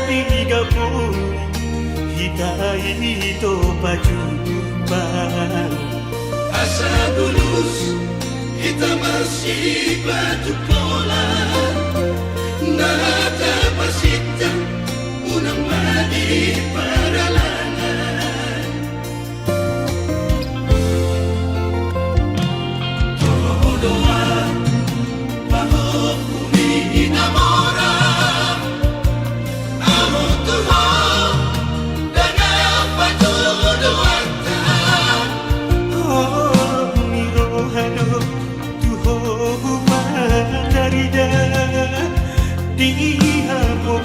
tiga puluh hitai to pajuba asa bulus kita masih batu pola nata pasita unang madi paralangan doa bahwa bumi inamora amo Tuhan dan apa doata oh mirohano tuho matarida dia mo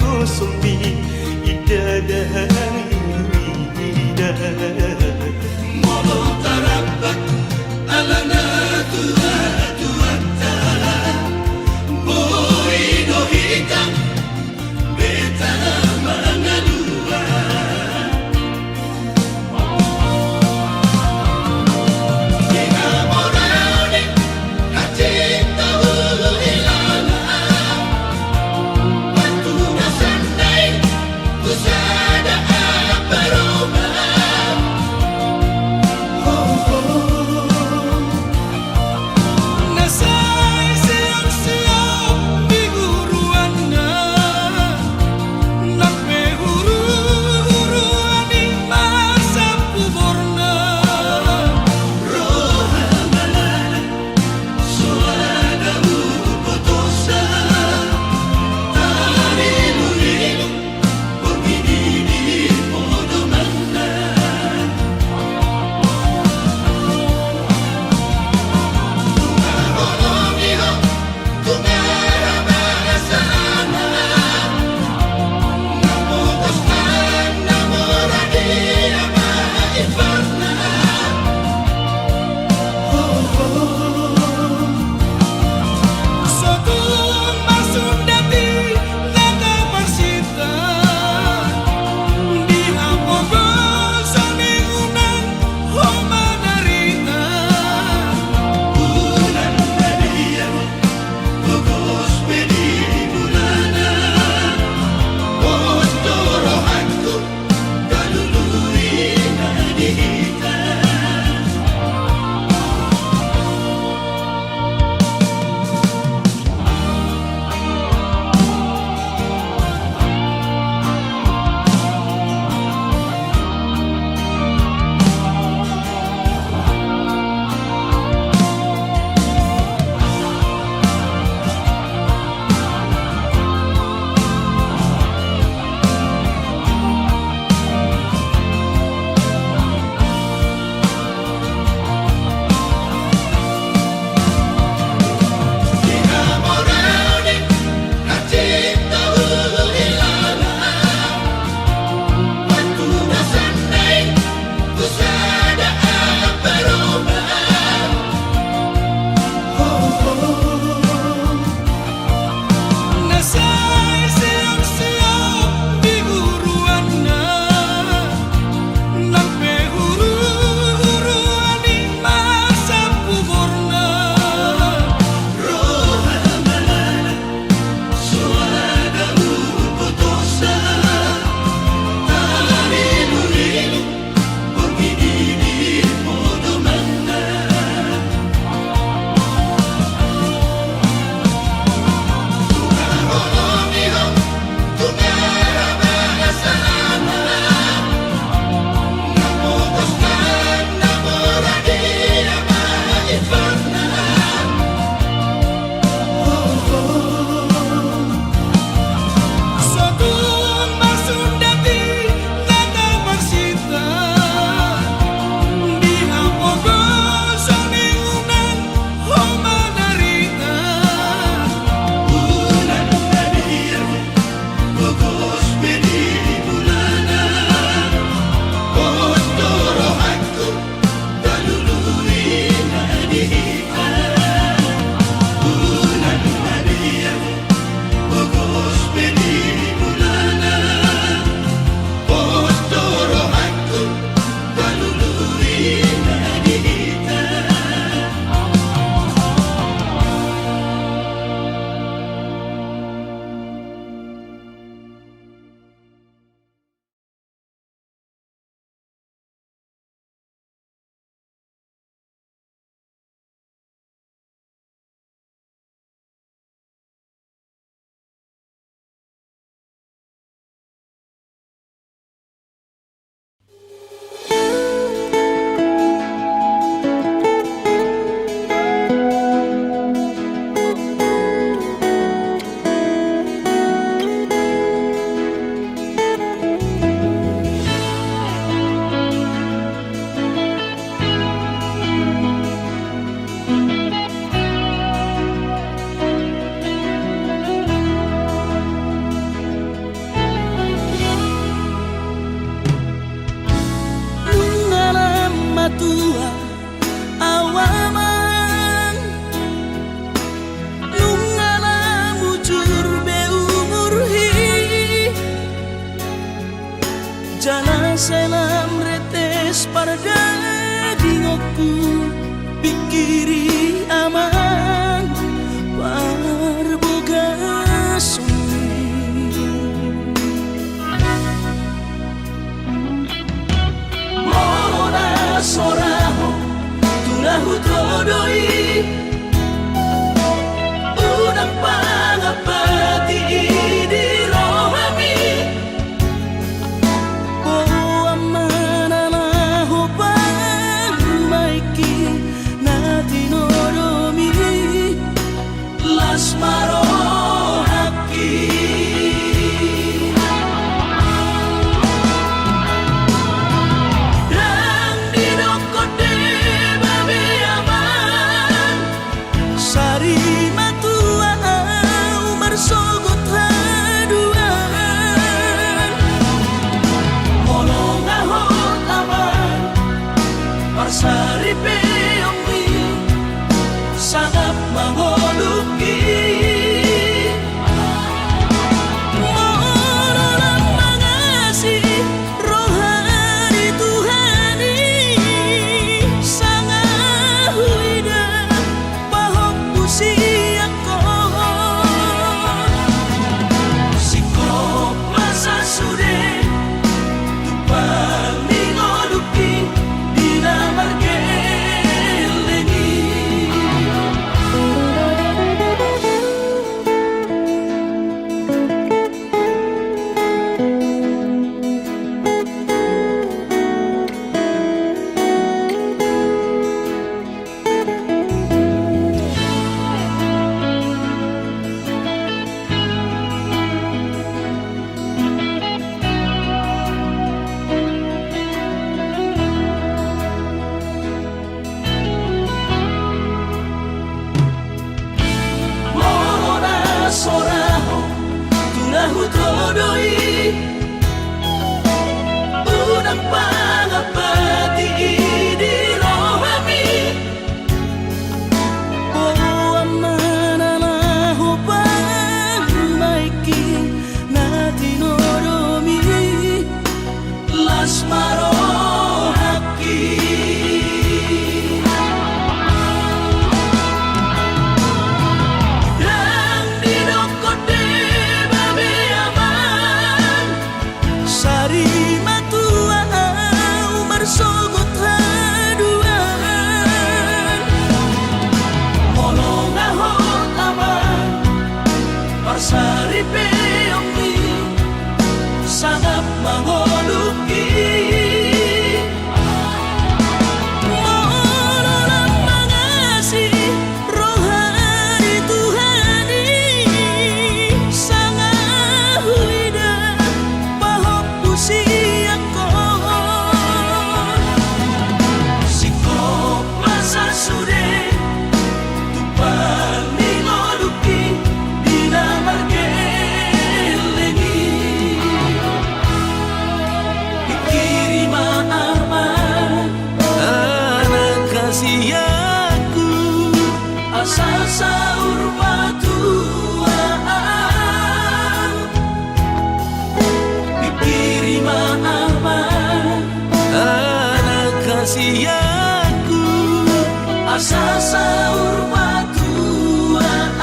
Jana selam retes parda dingoku pikiri aman parboga sumi Mona soraho tulahu todoi unang pangapati di rohami Asmaro haki dan didokote babe aman sari matua umar sogot haduan molong ahot aman parsari peongwi sangat mangoluki Sari peongwi sangat mangoluki mohon mangasi rohani Tuhani sangat huida pahop usiakon sikop masa sude tupan mingoluki Siaku asal sahur batuan pikiri ma'aman anak kasihaku asal sahur batuan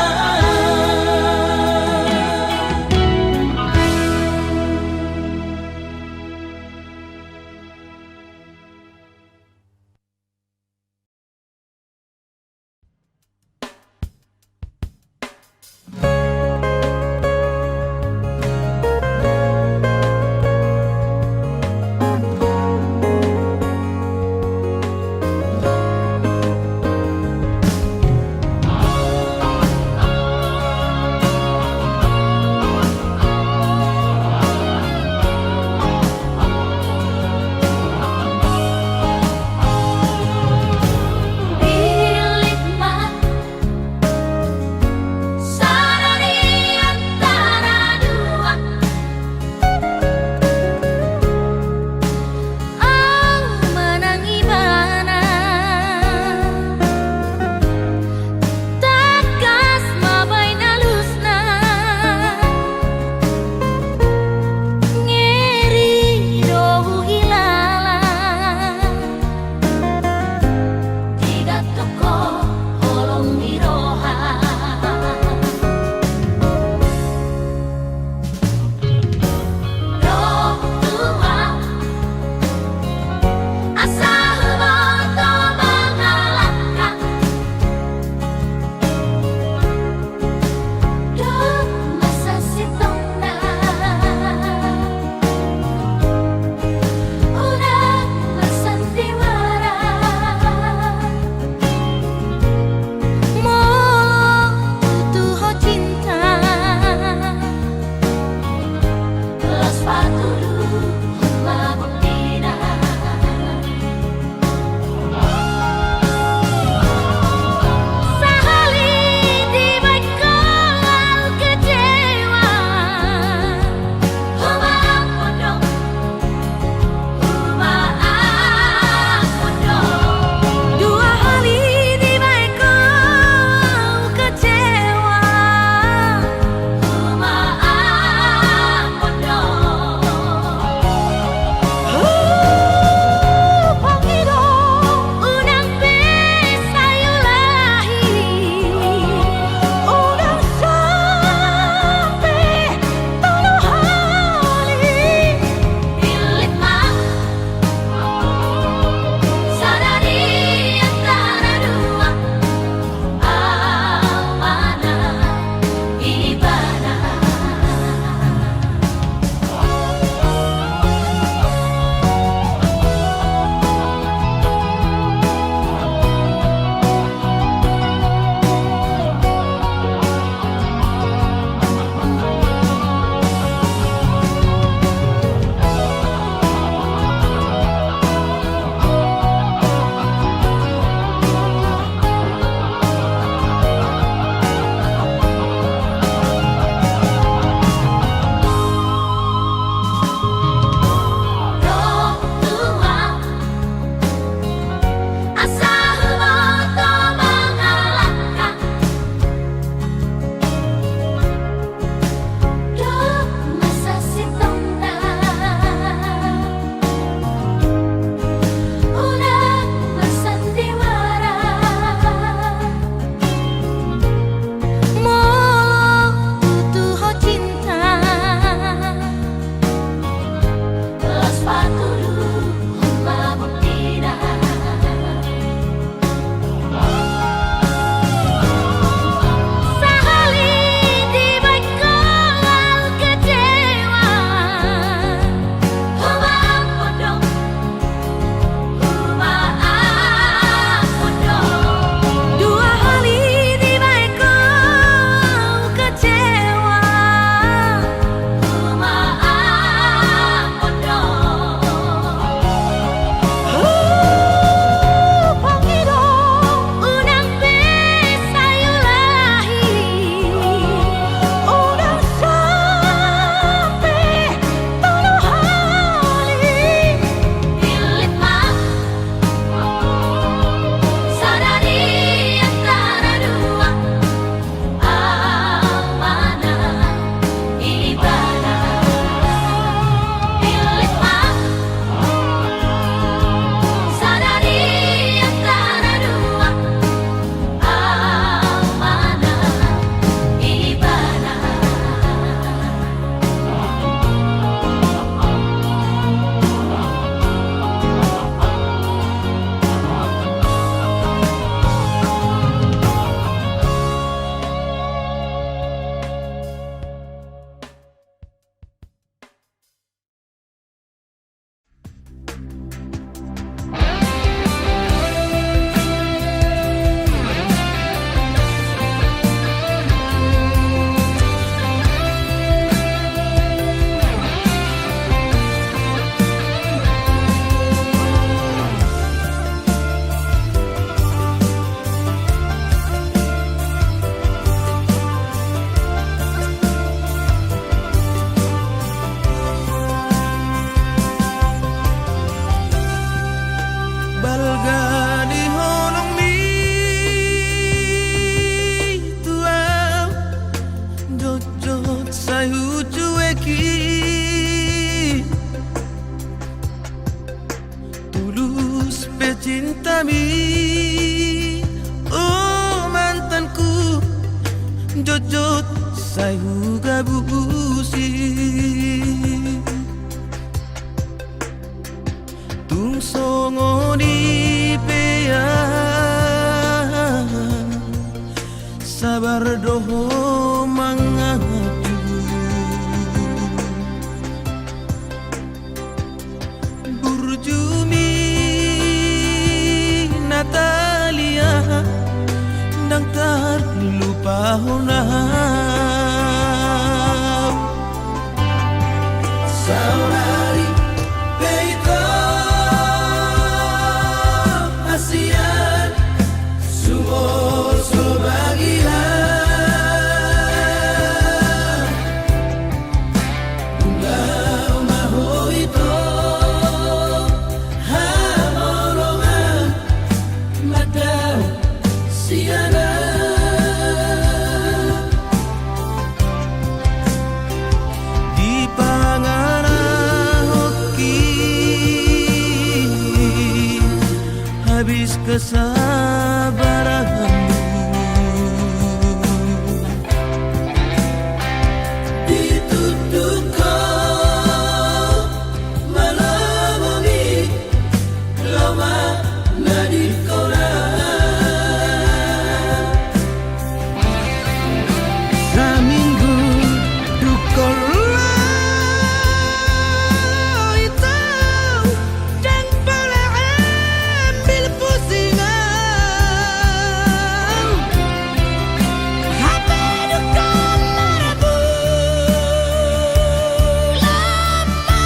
cintami, oh mantanku, jojot sayu gabusi, tung songo di pea, sabar doho mangaju. Burjumi Natalia nang terlupa honau saudari Peito Asian Sumur sebagian Bunga maho ito Hamolongan Madam Siana Di Panganahoki Habis kesabaranmu Ditutup kau Malamoni Lama nadikora Saminggu dukola itu dan pula ambil pusingan Hapa dukol marabu lama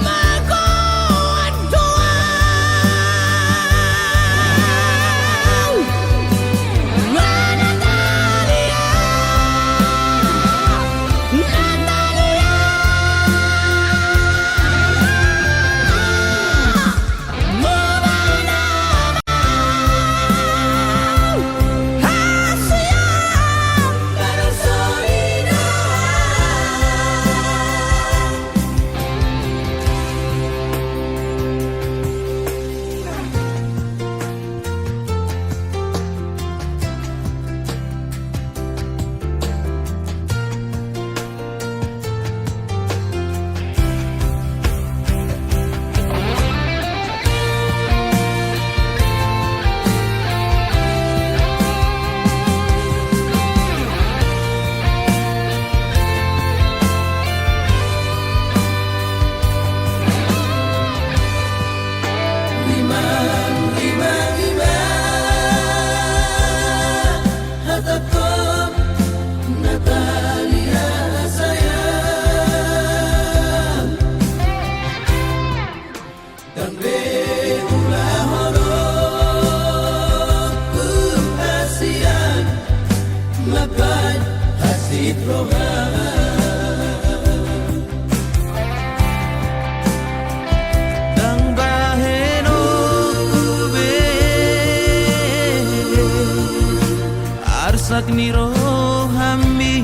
magoan doang Natalia sayang dan berulah horok Asian makan hasil rohan Dang baheno kube Arsak niro hammi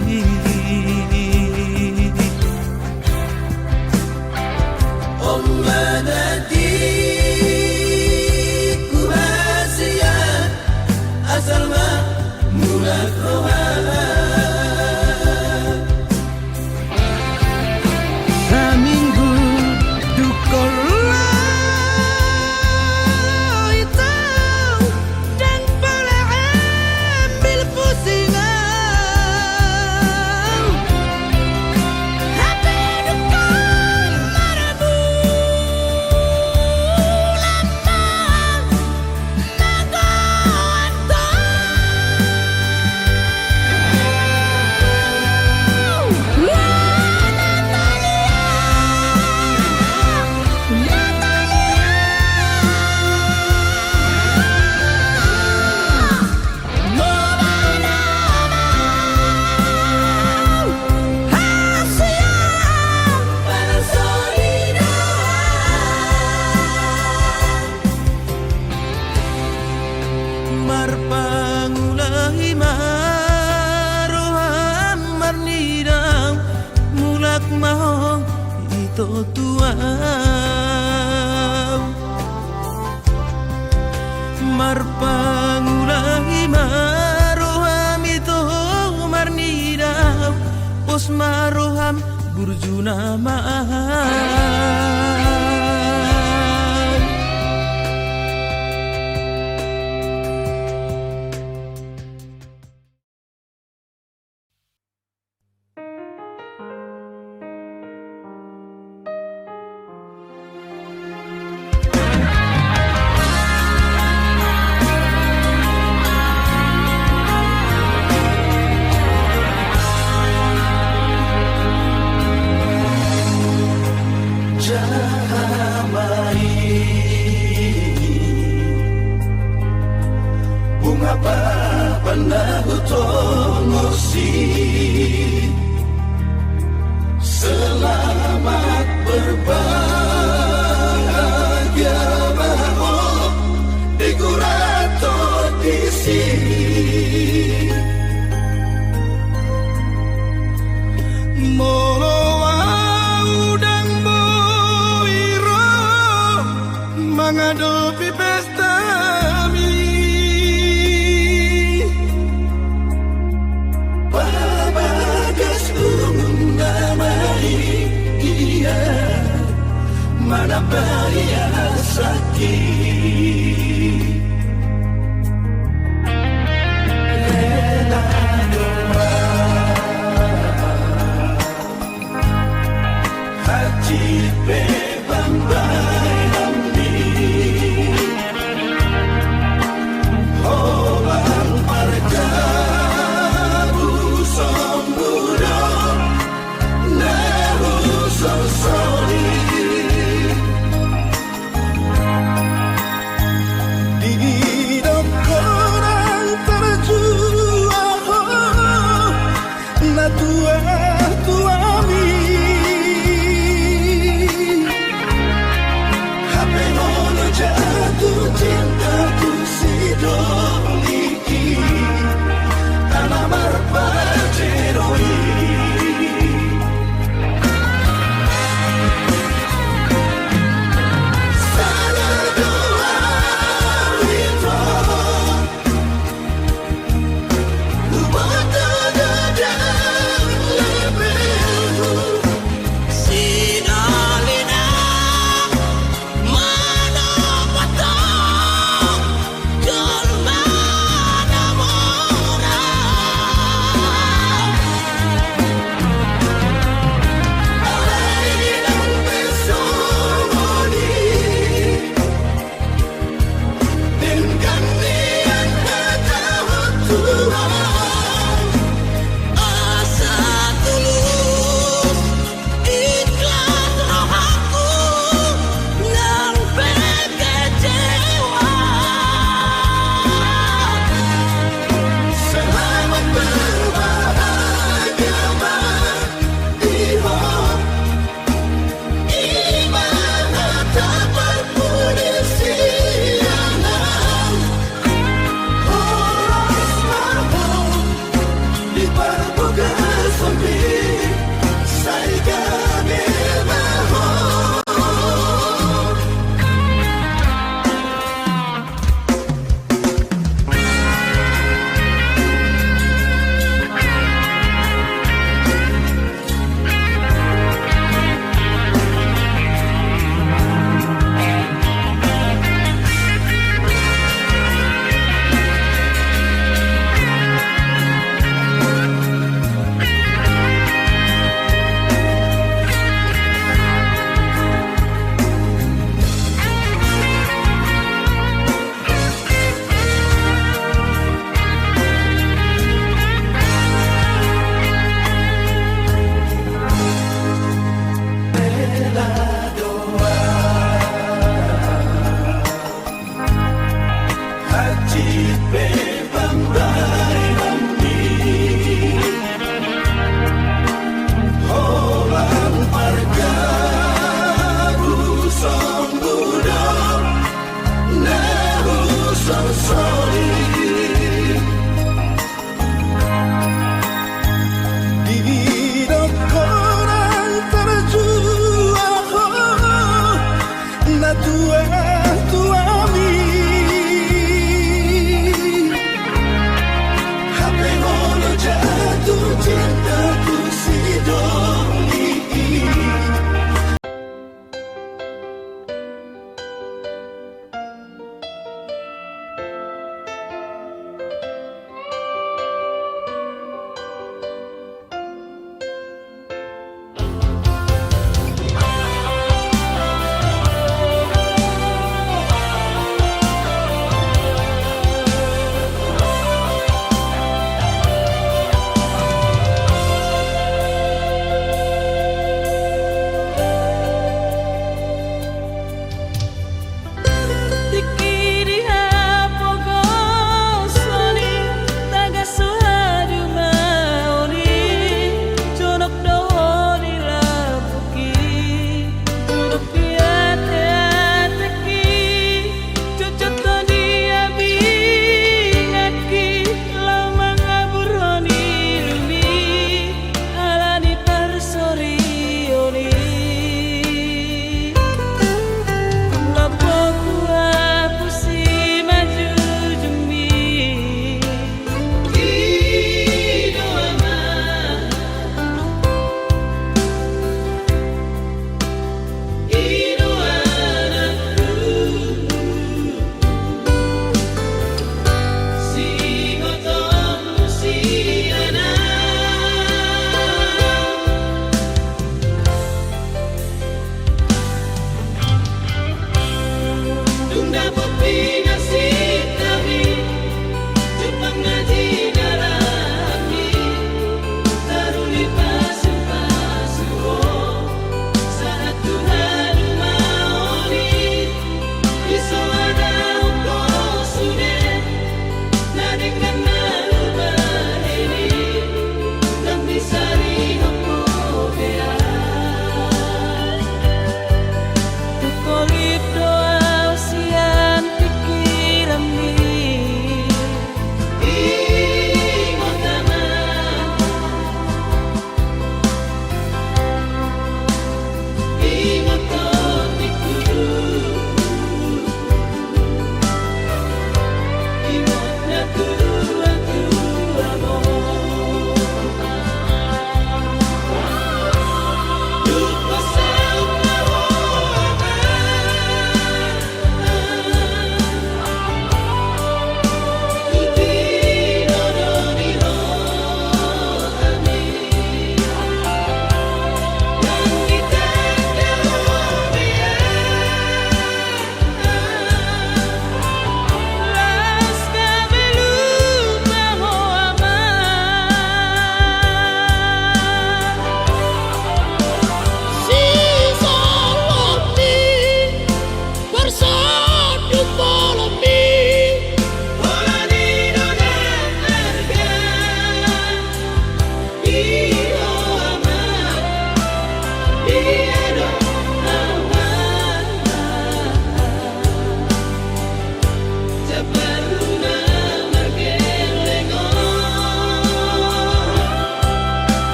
Ommadati kubasian Asal ma mulak rohan Saminggu dukola itu dan pula ambil pusingan Hapa dukol marabu lama magoan Marpangulahi maroham marnidang mulak maho ito tuaw Marpangulahi maroham ito marnidang pos maroham burjuna maah mana beria sakit. Rela doa hati bebambai ambi Holang marga busong burong Neru sosori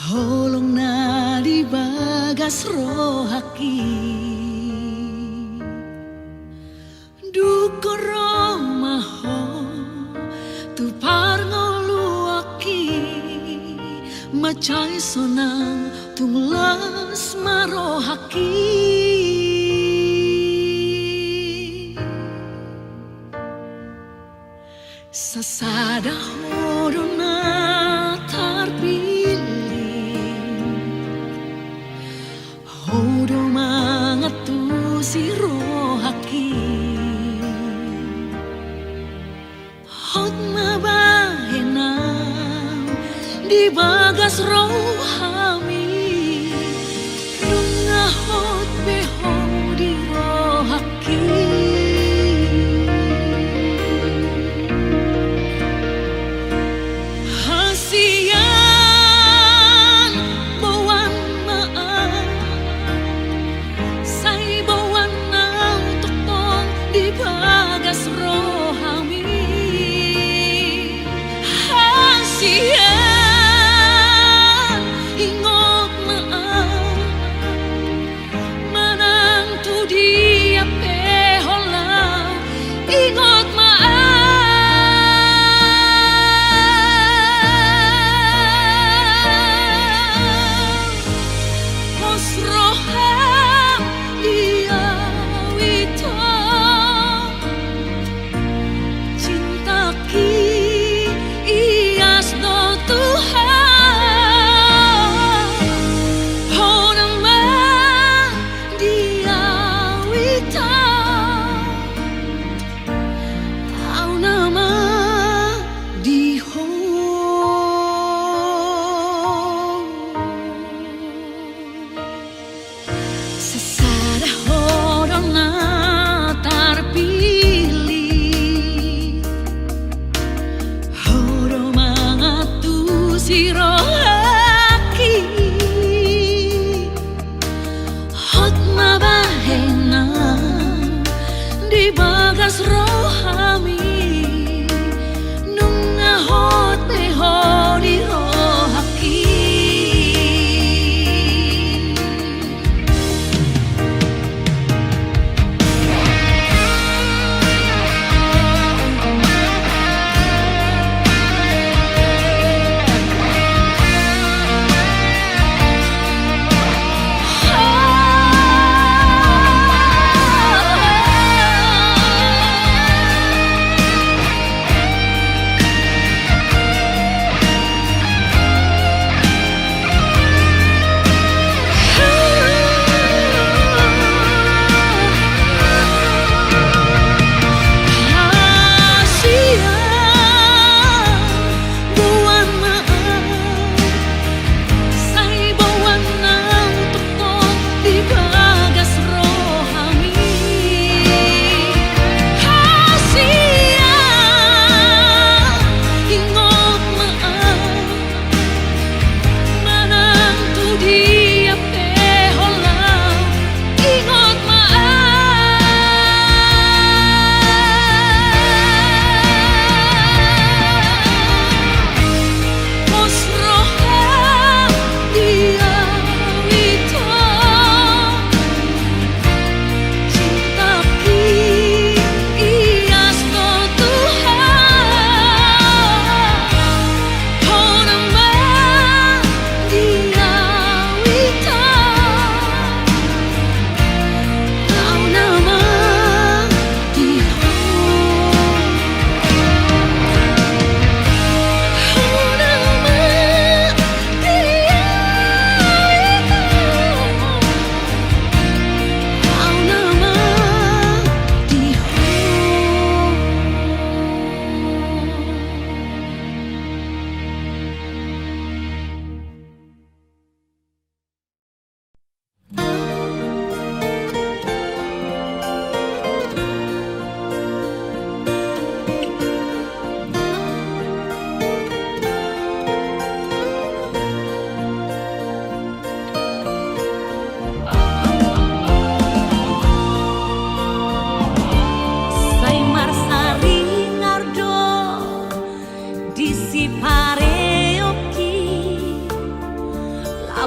Holong na di bagas rohaki Dukoro maho tu parngoluaki Macai sonang tunglas marohaki Sasada hodona tarpilih Hodo mangatu si rohaki Hot mabahenam di bagas rohami Nungah hot beho di rohaki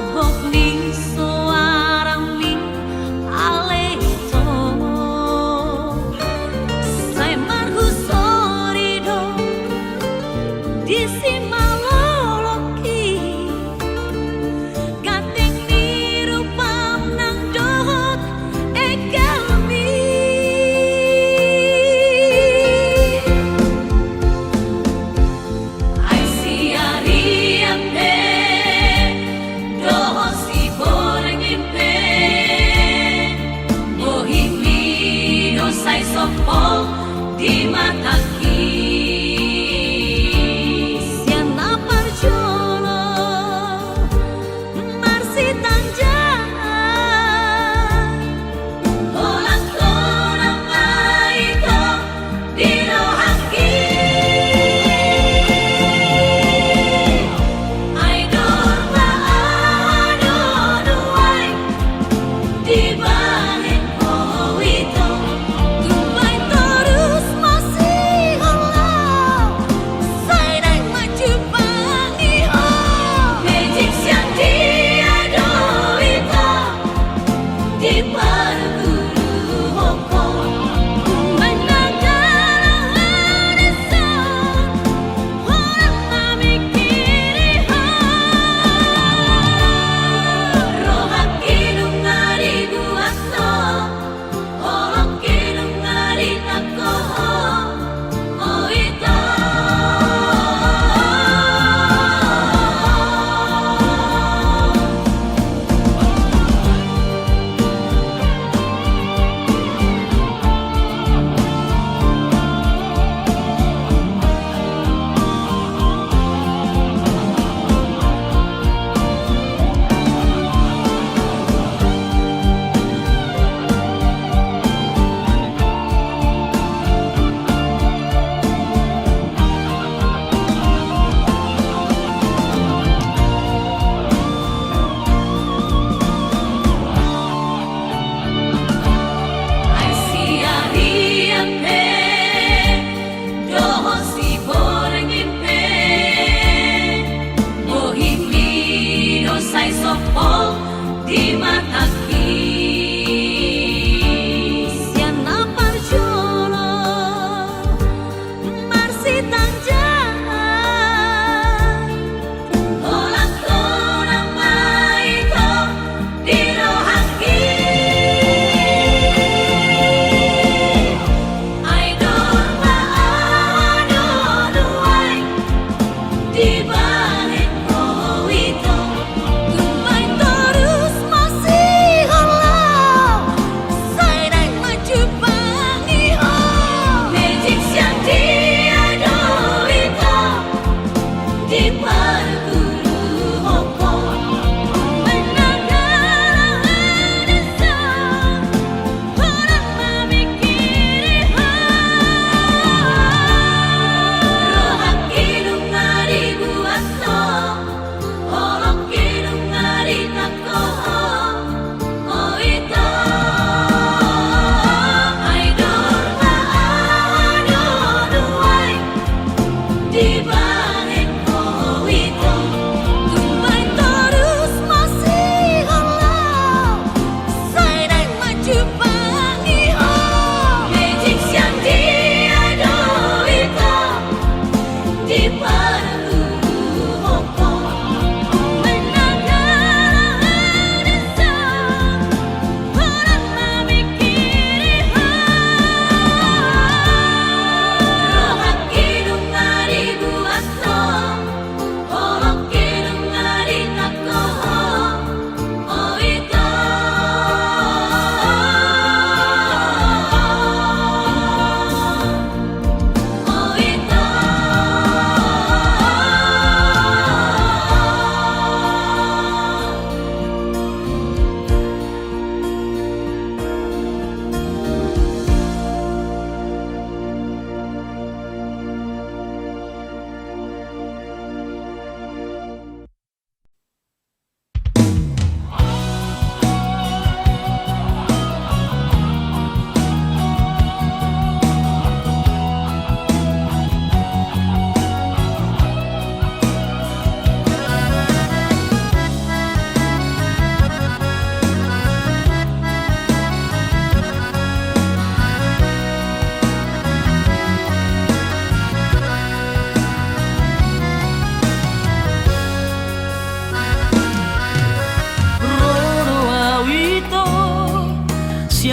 abok ni soarang mi aleto sai margu sorido di simaloloki gateng ni rupam nang dohot egalmi ai siari ampe dohot si boreng impe mohimi no sai sopol di mataki siana parjolo marsi tanjang olang tona maito dino haki ai dorma adonuai di balik itu tumbai terus masih Allah sai naik maju bangi oh magic siang dia do itu di parguru hoko menanggalang arisan orang mamikiri rohaki nungari buaso oloki nungari takoho oh itu ai siari ampe dohot si boreng impe mohimi no sai sopol di mataki siana parjolo marsi tanjang olang tona maito dino haki ai dorma adonuai di balik itu tumbai terus masih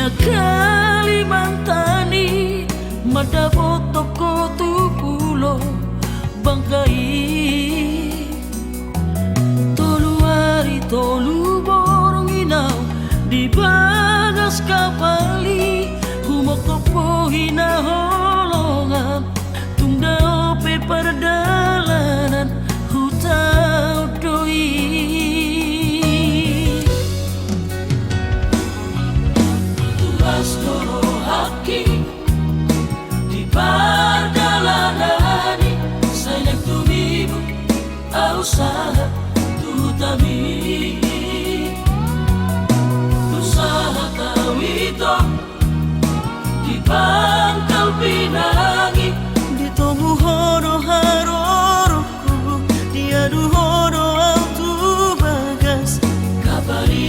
Tuna Kalimantani Madaboto Kotu Pulo Bangkai Tolu hari tolu borong inau Di bagas kapali Humok topo hina holongan Tungda ope perdalanan Hutau doi Tulas toro haki Di perdalanani Sayang tumibu Ausaha tutami Usaha tawito Di Pangkal Pinangi Ditomu hono haroroku Diadu hono autu bagas Kapari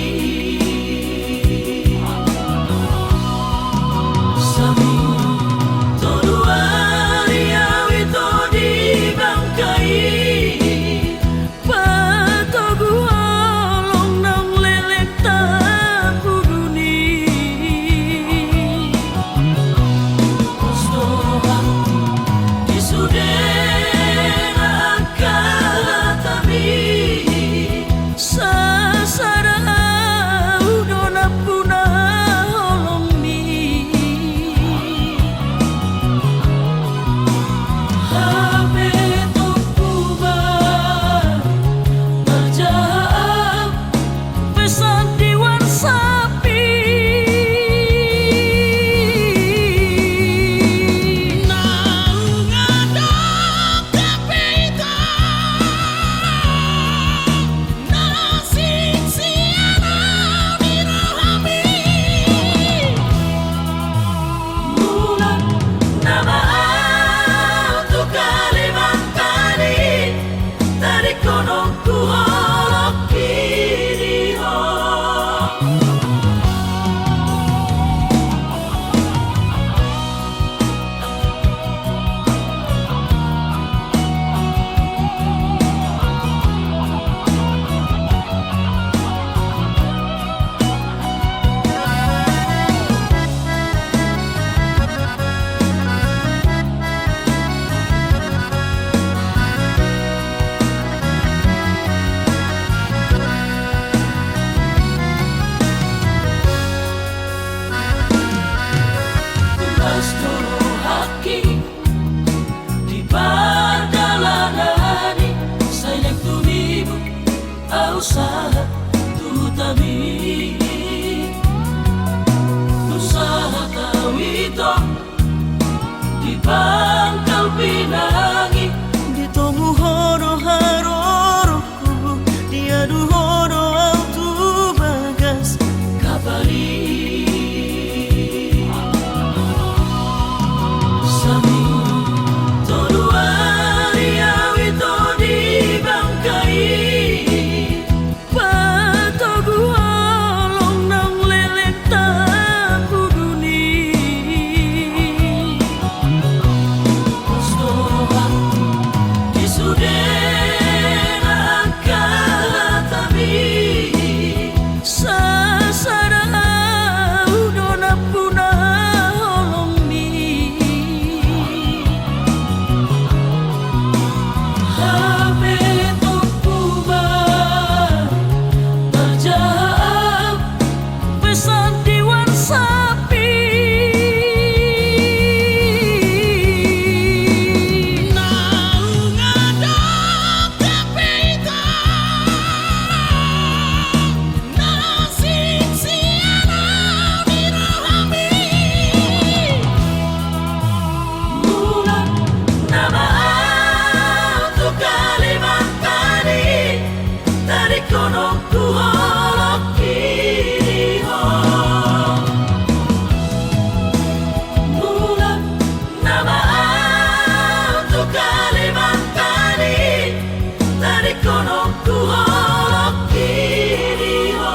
Sami Toduari awito di Bangkai Patogu holong nang lelek takuduni Kostorohan di Sudena Kalatami Sasara udona puna holong mi Habe Tukuban Berjahap Pesan diwan sapi Naung adok kapita Nasik siana mirohami Mulan nama untuk Kalimantani Dari kono ku holok kiri ho Tulas toro haki Di perdalanani Sayang tumibu Ausaha tutami Usaha tawito Di Pangkal Pinangi Ditomu hono haroroku Diadu hono autu bagas Kapari Sami Toduari awito di Bangkai Patogu holong nang lelek takuduni Kostorohan di Sudena Kalatami Sasara udona puna holong mi Habe Tukuban Berjahap Pesan diwan sapi Naung adok kapita Nasik siana mirohami Mulan nama untuk Kalimantani Dari kono ku holok kiri ho Mulan nama untuk Kalimantani Dari kono ku holok kiri ho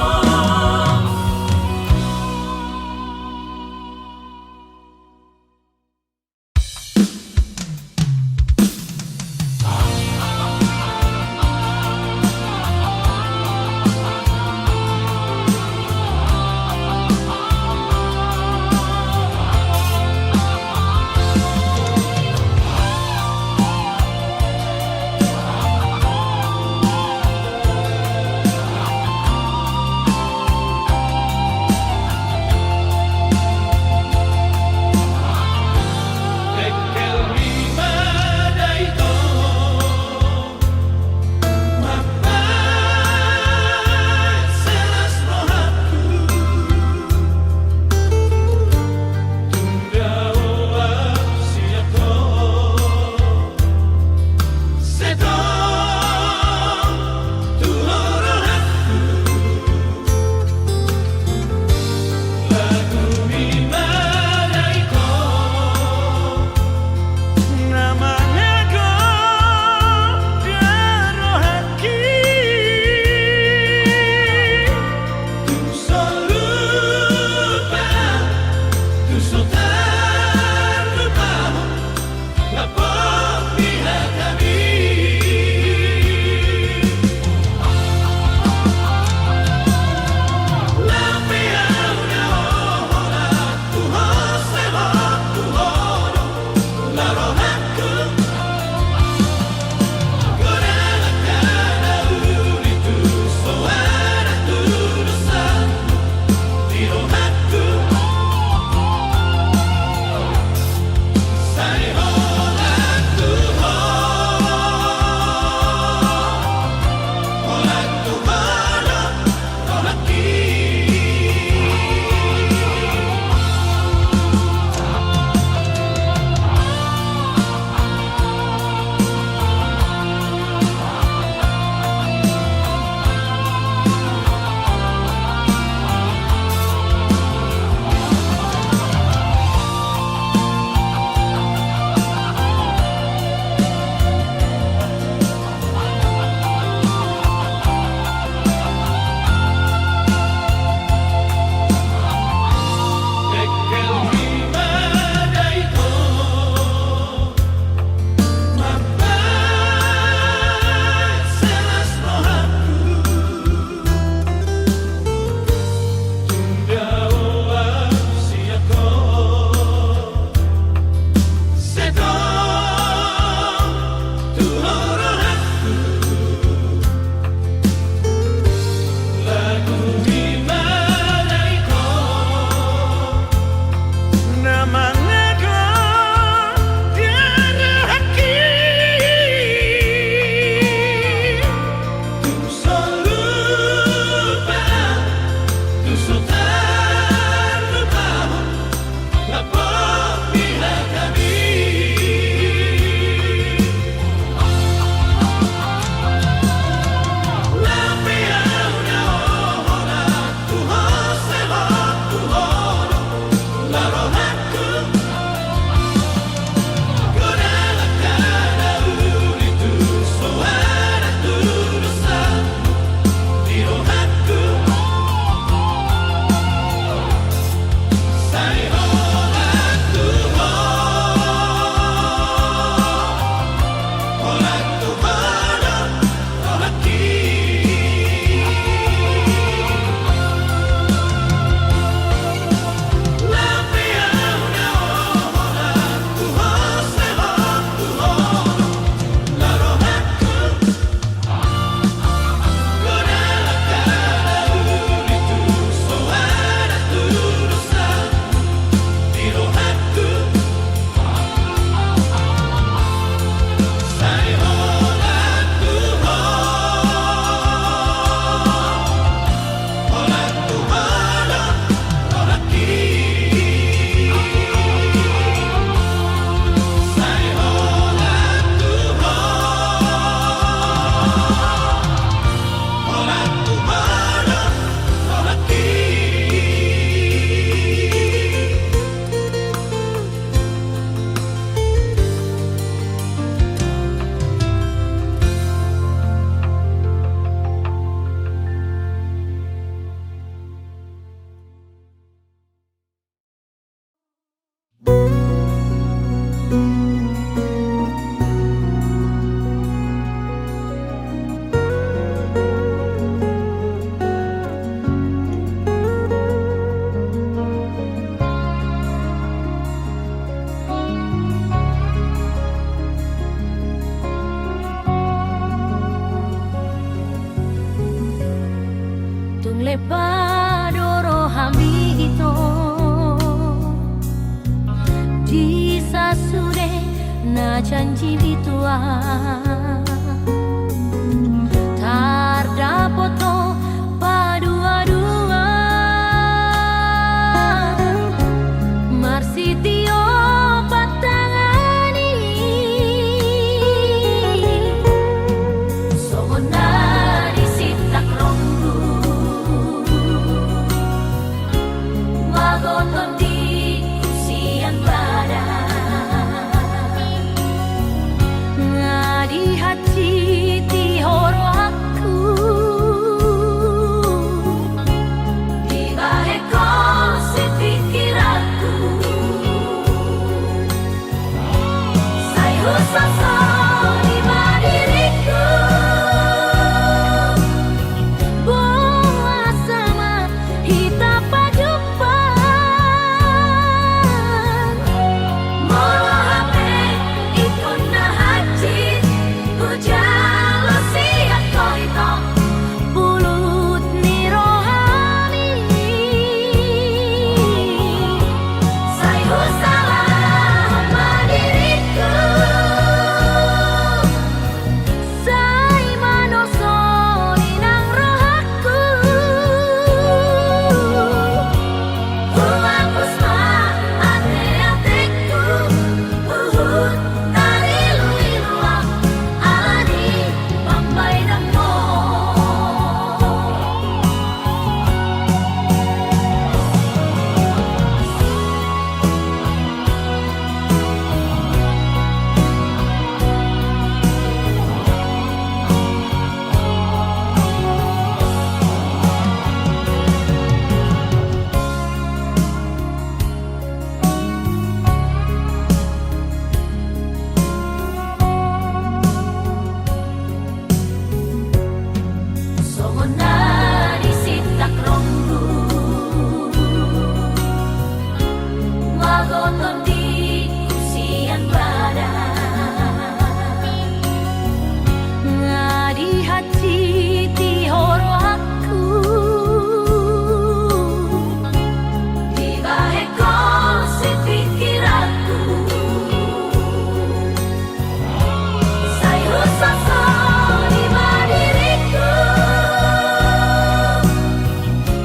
lepadoro hami ito di sasure na janji bitua tardapoto padua-dua marsitio patangani somonari sitak ronggu magoton di kusian badan ngadi hati ti horo aku di baheko si pikiranku sayu sasa di diriku boa sama hita pajupan moro hape ikon na haji ujalo siya ko ito pulut ni rohani sayo salah madiriku say manosori ng rohaku humapos ma ate-ateku uhud tarilu-iluang alani pambaydang mo somonari sitak ronggu magoton di kusian badan ngadi hati ti horo aku di baheko si pikiranku sayo sasa di diriku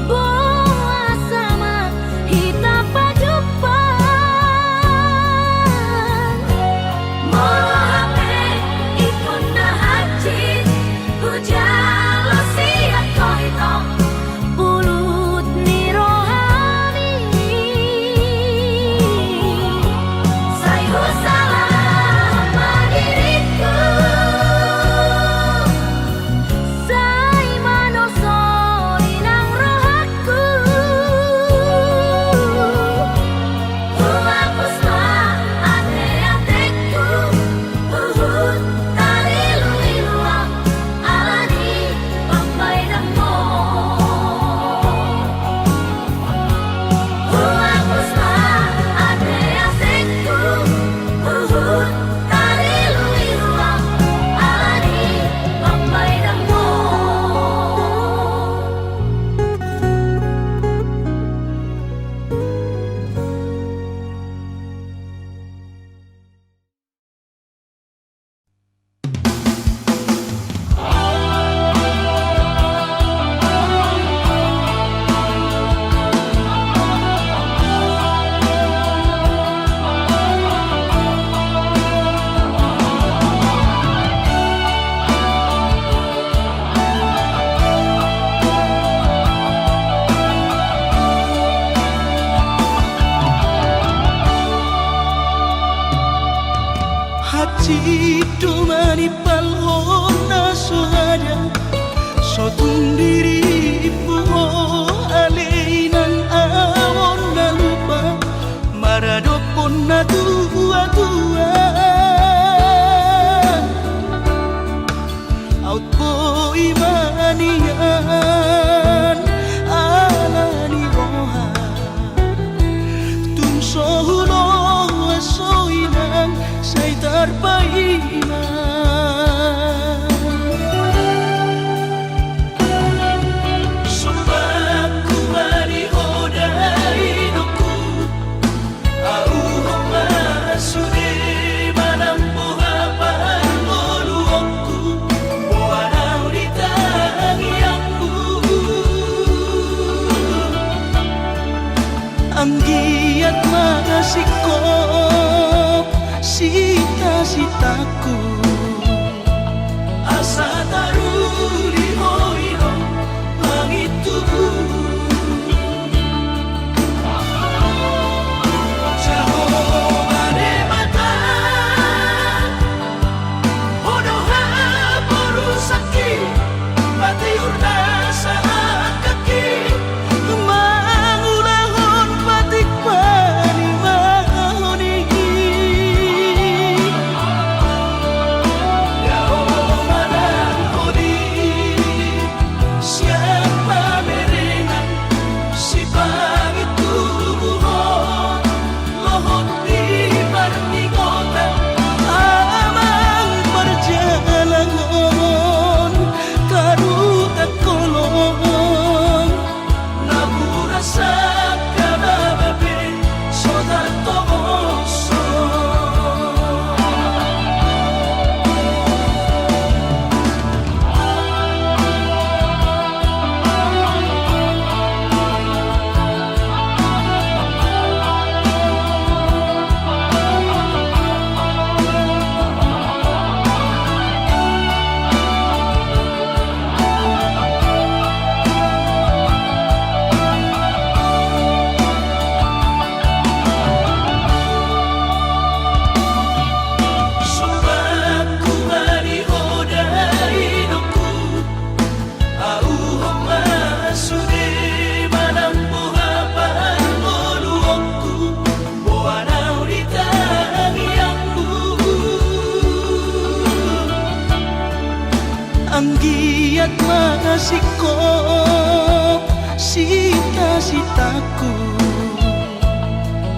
boa sama hita pajupan moro hape ikon na haji ujalo siya ko ito pulut ni rohani sayo salah madiriku say manosori ng rohaku humapos ma ate-ateku uhud tarilu-iluang alani pambaydang mo humapos ma ate-ateku uhud tarilu-iluang alani pambaydang mo Haji dumani palhona sohada sotun diri puho aleinan awon na lupa maradopon na tua-tua out po imanian alani roha tum sohulo soinan say tarpaiman sikop sita-sitaku asa taruri hoiro langit tubuh mangulahon batik panimahoni siapa merenang si pagi tubuhon lohon di parmigota amang perjalanan karuta kolong Naburasa kabababe soda toboso Sumpahku mari hodai doku au homa sude manampu hapan moluokku boanau di tangiangku ang giat mga sikop sita-sitaku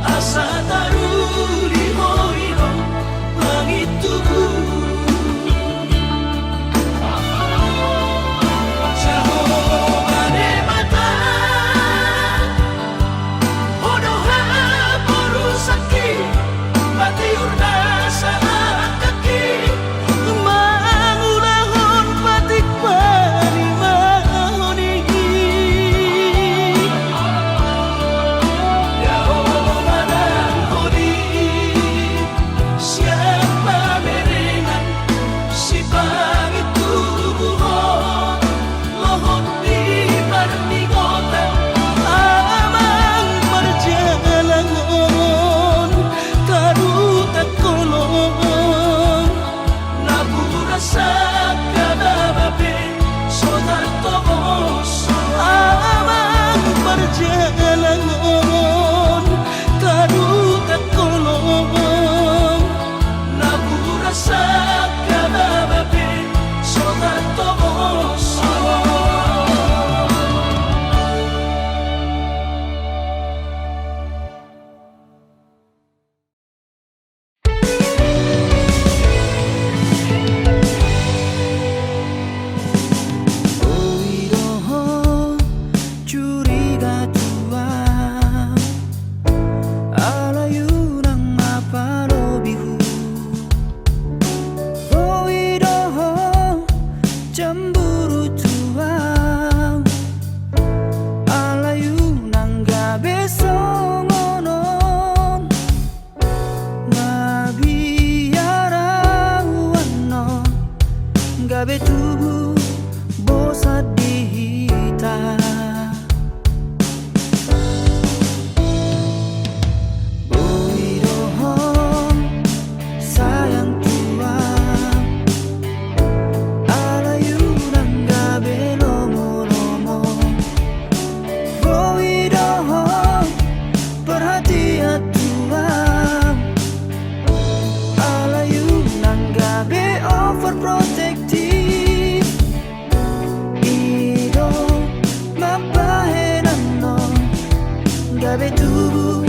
asa taruri hoiro langit tubuh Jahobane mata Hodoha porusaki Batiurna saat kaki mangulahon batik panimahoni Yahobanan hodi Siapa merenang si pagi tubuhon Lohon di parmigota amang perjalanan karuta kolong Naburasa kabababe soda toboso amang perjalanan karuta kolong Naburasa kabababe soda toboso Oiroho curiga tua alayunang mapalobihu Oiroho cemburu tua alayunang gabe songonon mabiarawan gabe tubuh bosan dihita Boirohon sayang tua alayunang gabe lomo-lomo Boirohon perhatian tua alayunang gabe overprotective Ido mabahenan no gabe tubuh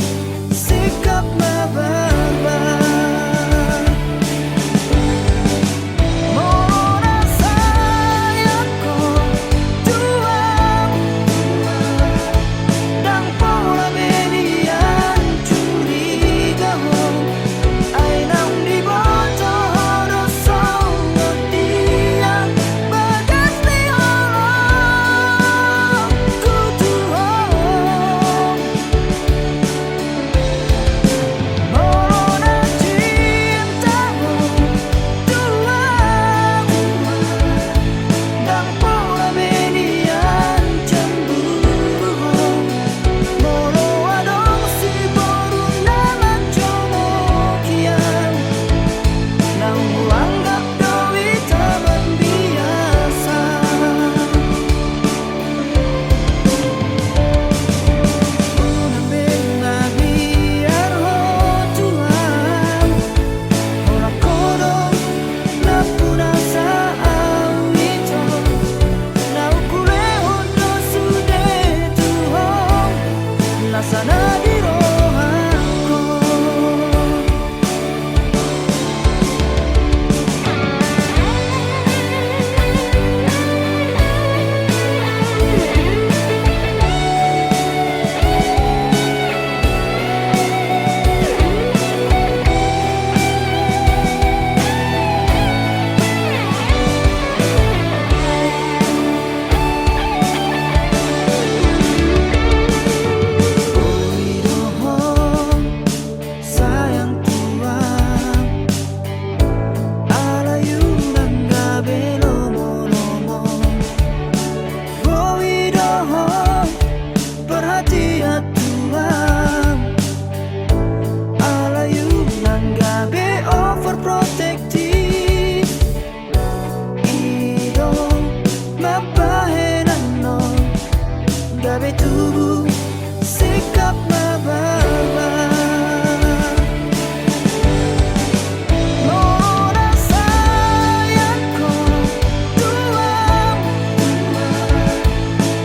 sikap mabarbar Mona sayangku tuang dan pola belian curiga ay nang di boto dosong dia bagas di orang ku tuang Tapi tubuh sikap berubah. Mora sayangku tuam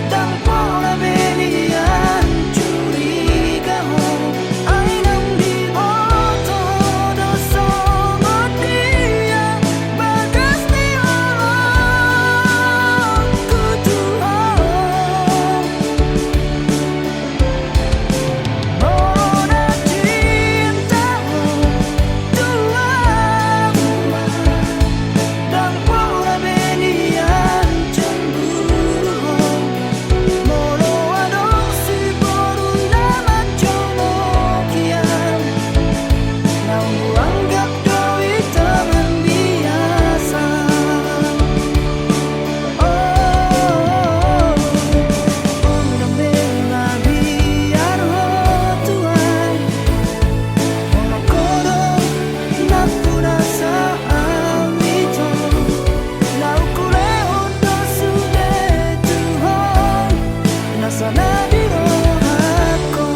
dan pola belian curiga ai nang di boto dosa dia bagas di orang ku tuam. Mora cinta tuam dan pola belian cemburu molo adong si boruna macomo kian nang anggap doi teman biasa. Unang bela biar ho tuai Monokodo napuna sa awito Naukure ondo sude tuhon Nasa nabiro hako.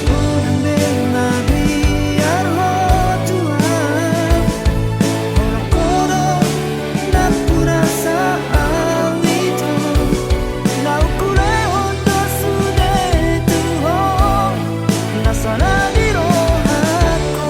Unang bela biar ho tuai Monokodo napuna sa awito Naukure ondo sude tuhon Nasa nabiro hako.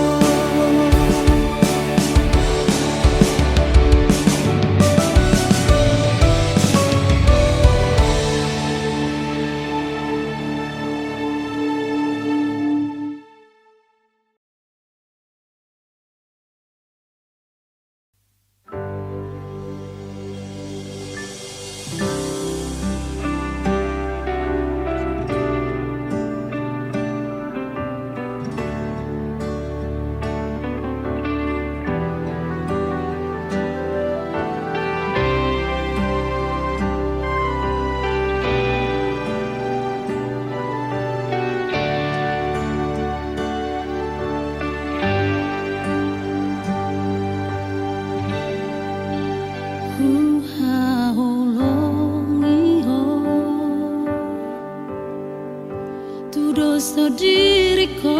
Tu dosa diriku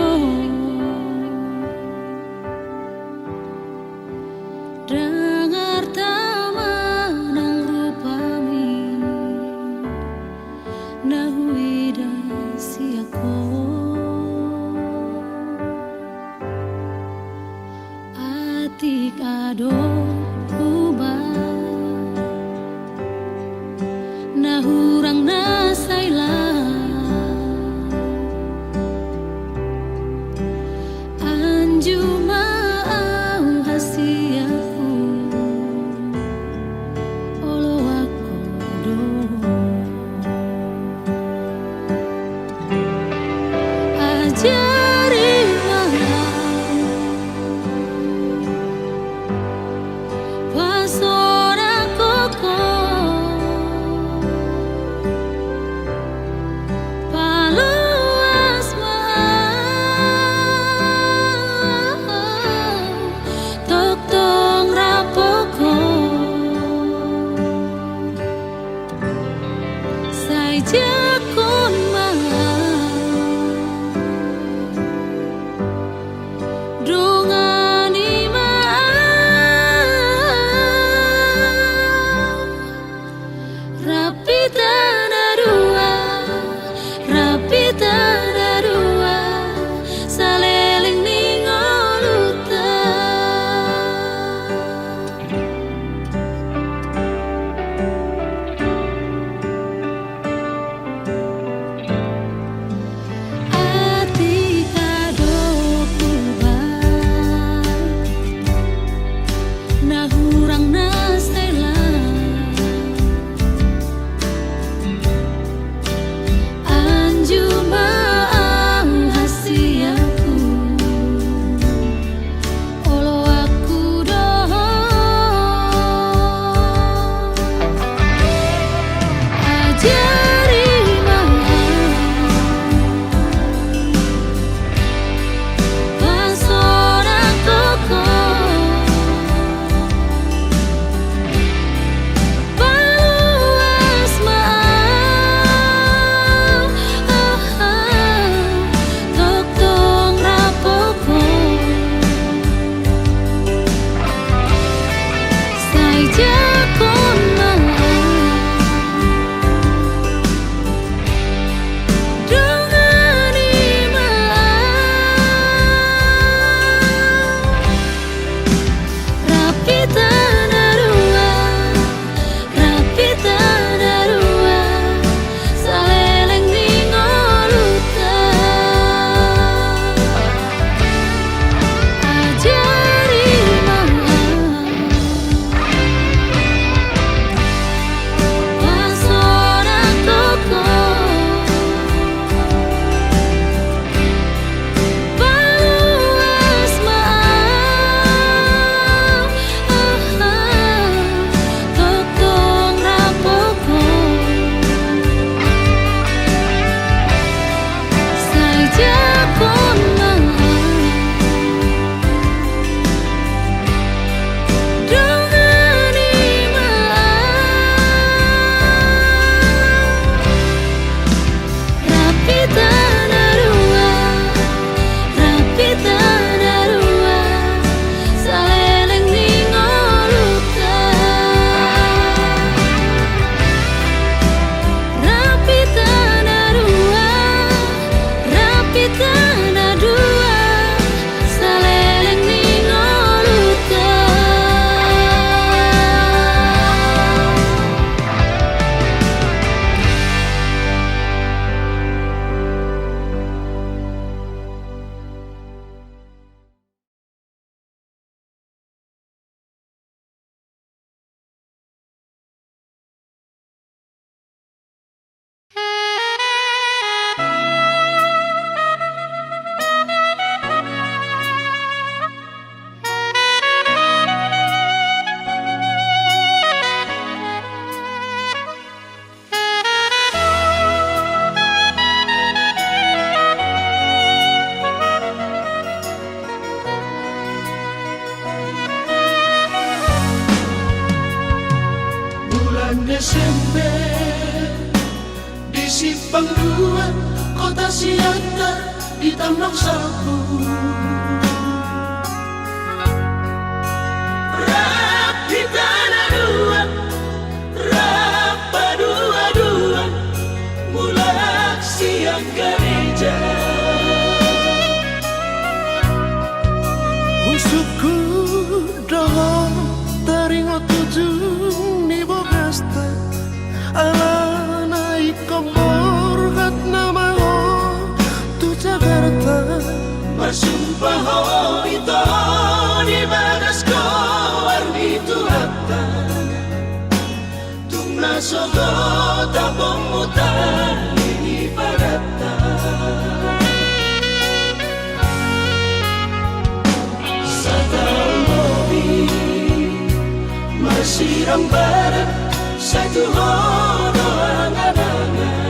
dengar tamanang rupami nahuida siako atik ado ubah nahurang nasailah Desember di Simpang 2 Kota Siantar di Tambang Sapu. Rap di tanah dua, rap dua-dua, mulak siang gereja. Usukku dohor teringo tujung ni bogasta ala naik kompor hat nama ho tu Jakarta Bersumpah oh itu di bagas ko warni tuhatta Tungna soto tapong mutan ini padatta Sa taong mobi Masirang barat sa tuhon o angan-angan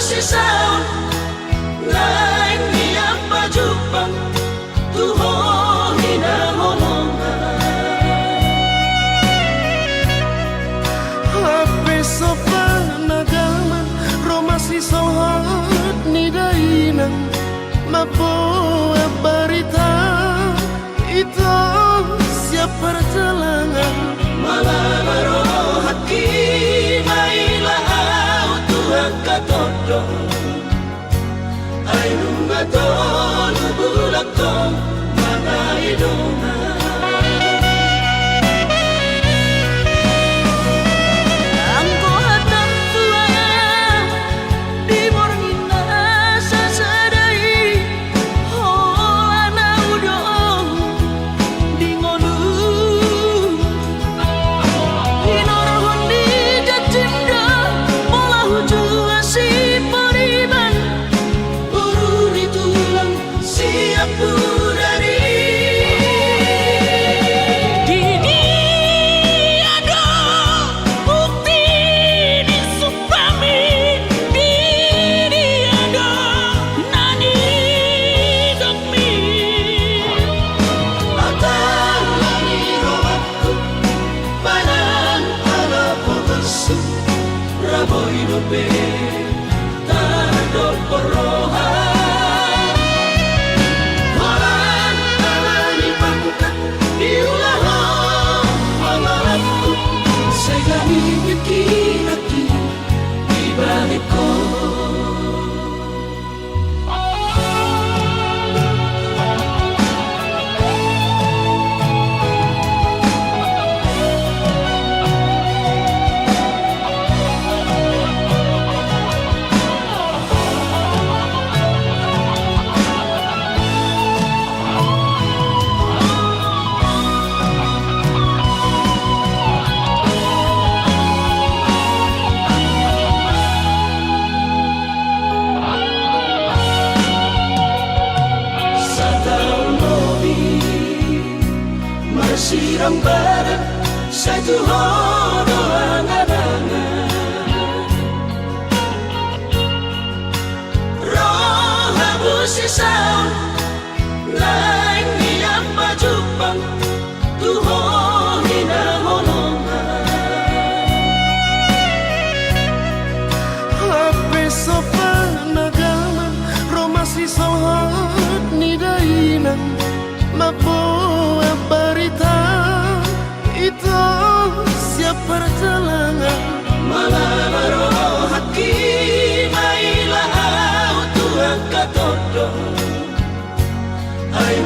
Sisaw lain niyang pajupang tuho hinahonongan Hape sopan nagaman romasi sohat ni dainang mapoa barita itu siap perjalanan Malabaro hati mailah Tuhan katodo ay nunga to lubulak to mga idungan Raboy dobe tado porohan Walang alani pangkat diulaho Pangalapku sa gamit kinaki di balik ko Sirang barat sa tuhon o angan-angan Rohabu sisaw lain niyang pajupang tuhon hinahonongan Hape sopan nagaman romasi sohat ni dainang mapoa barita itu siap perjalanan Malabaro hati mailah Tuhan katodo ay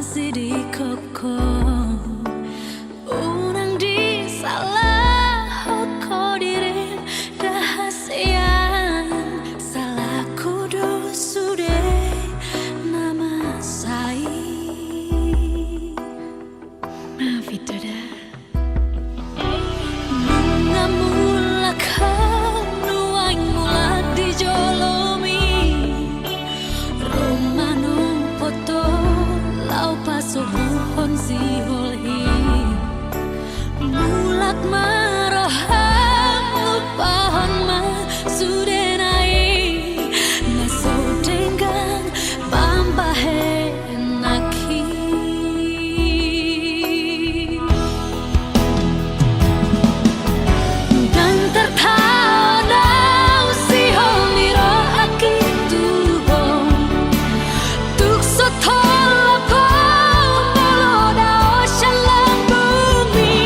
masih di koko unang di salah kau diri dahasian salah kudu sudah nama saya maaf itu dah mula kau nuang mula di jolomi romano foto lau paso buhon si holhi mulak maroham lupahon ma sudenai naso denggang pampahe naki dan tertanau si homiro aki tuhong tuk sotol pau moloda oshalang bumi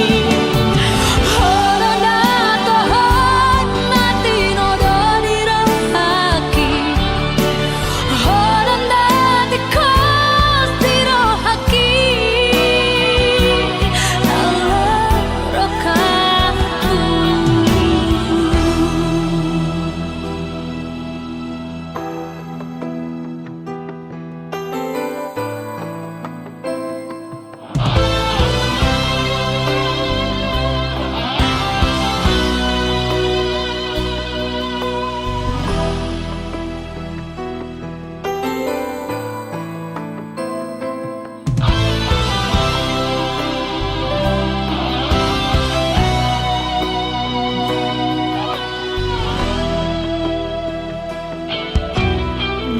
horona tohon natino dodiro aki horona dikos diro aki Allah rokaku.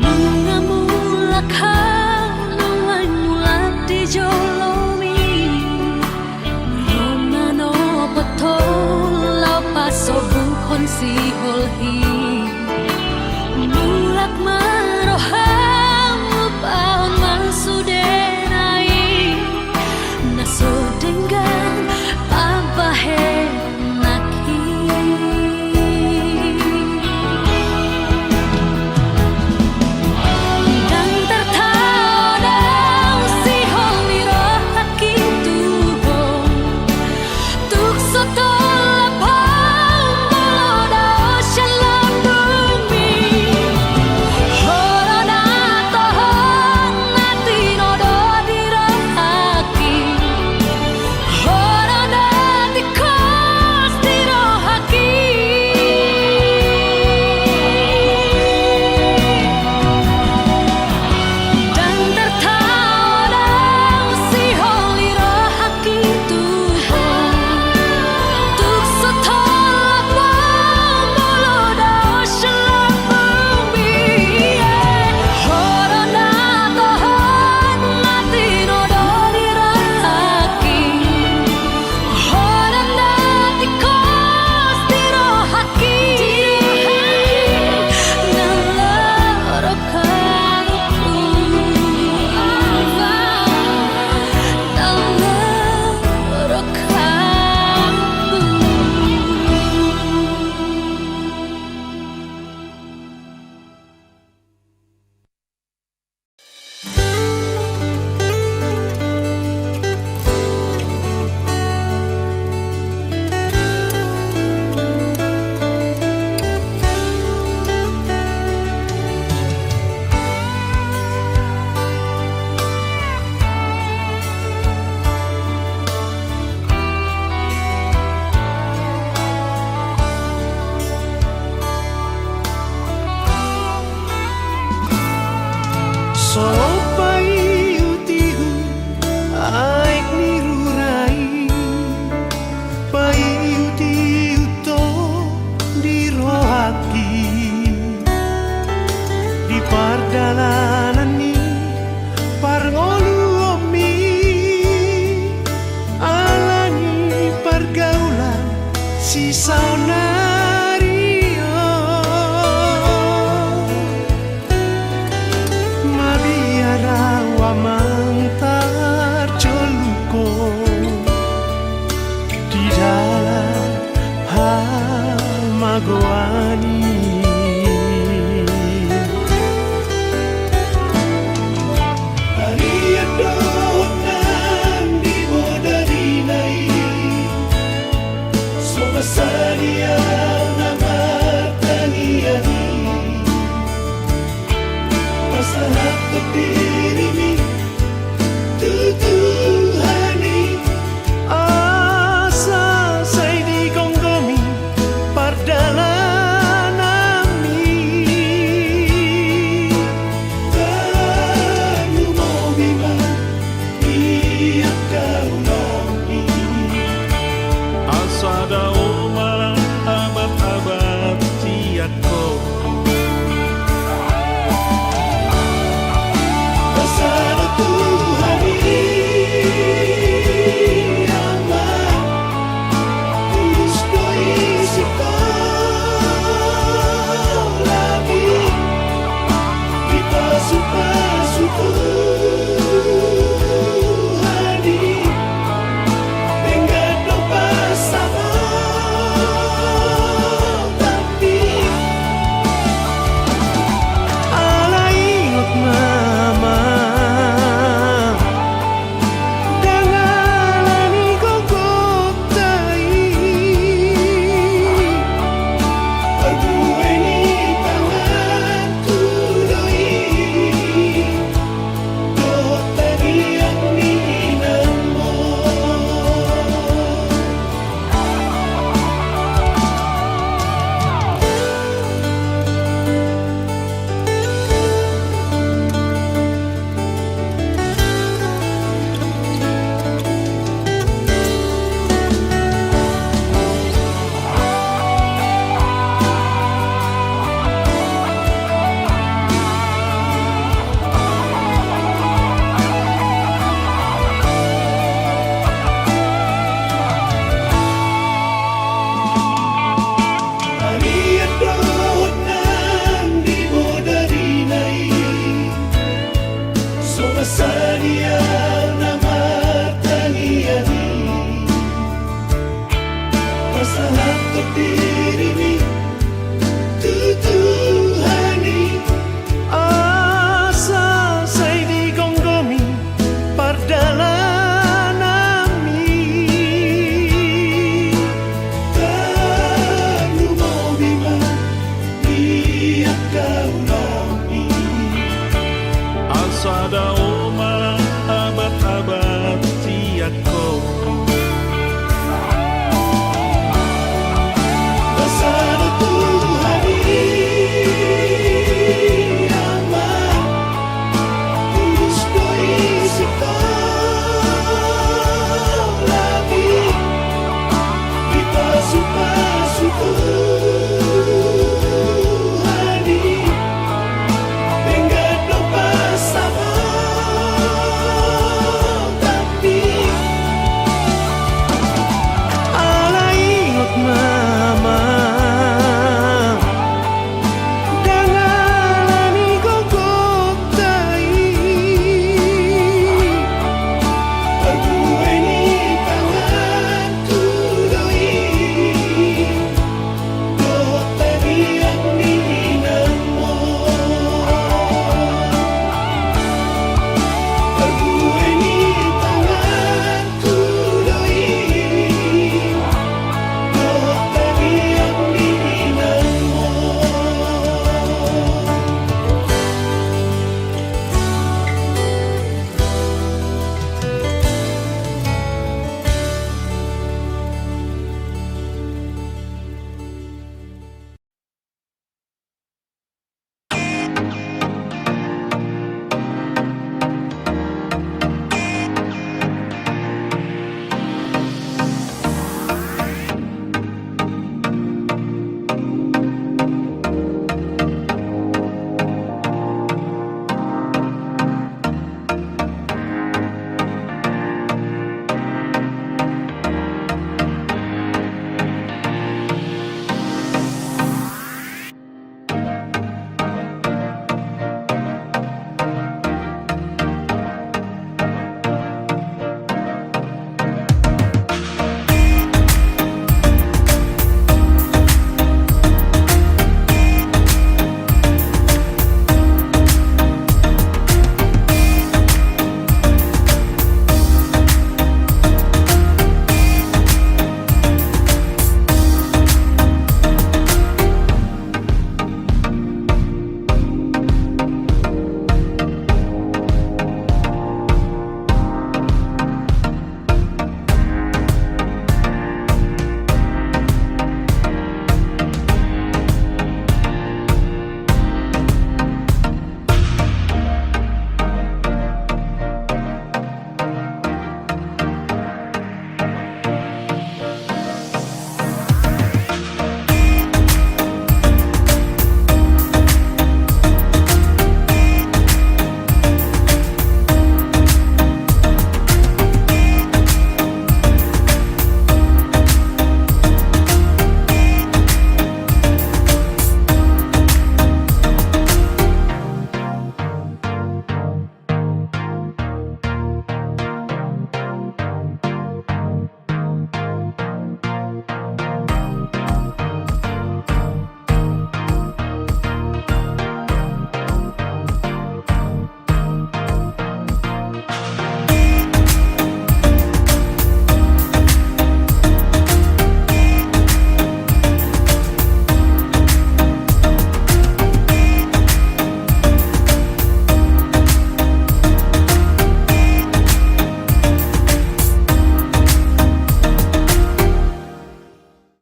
Bunga mula kau nuan mula di jolomi romano betul lau paso buhon si holhi mulak maroham lupahon masudenai naso denggang pampahe naki dan tertanau si homiro aki tuhong tuk sotol pau moloda oshalang bumi horona tohon natino dodiro aki horona dikos diro aki dan tertanau si homiro aki tuhong tuk sotol pau moloda oshalang bumi horona tohon natino dodiro aki horona dikos diro aki nalorokaku Sopai utihu aik nirurai pai utiu to dirohaki di pardalanan ni parngolu omi alani pergaulan si saunario mabiara wa mantar joluko di dalam hamagoani Ariado dia nama tangiani Pasahat topi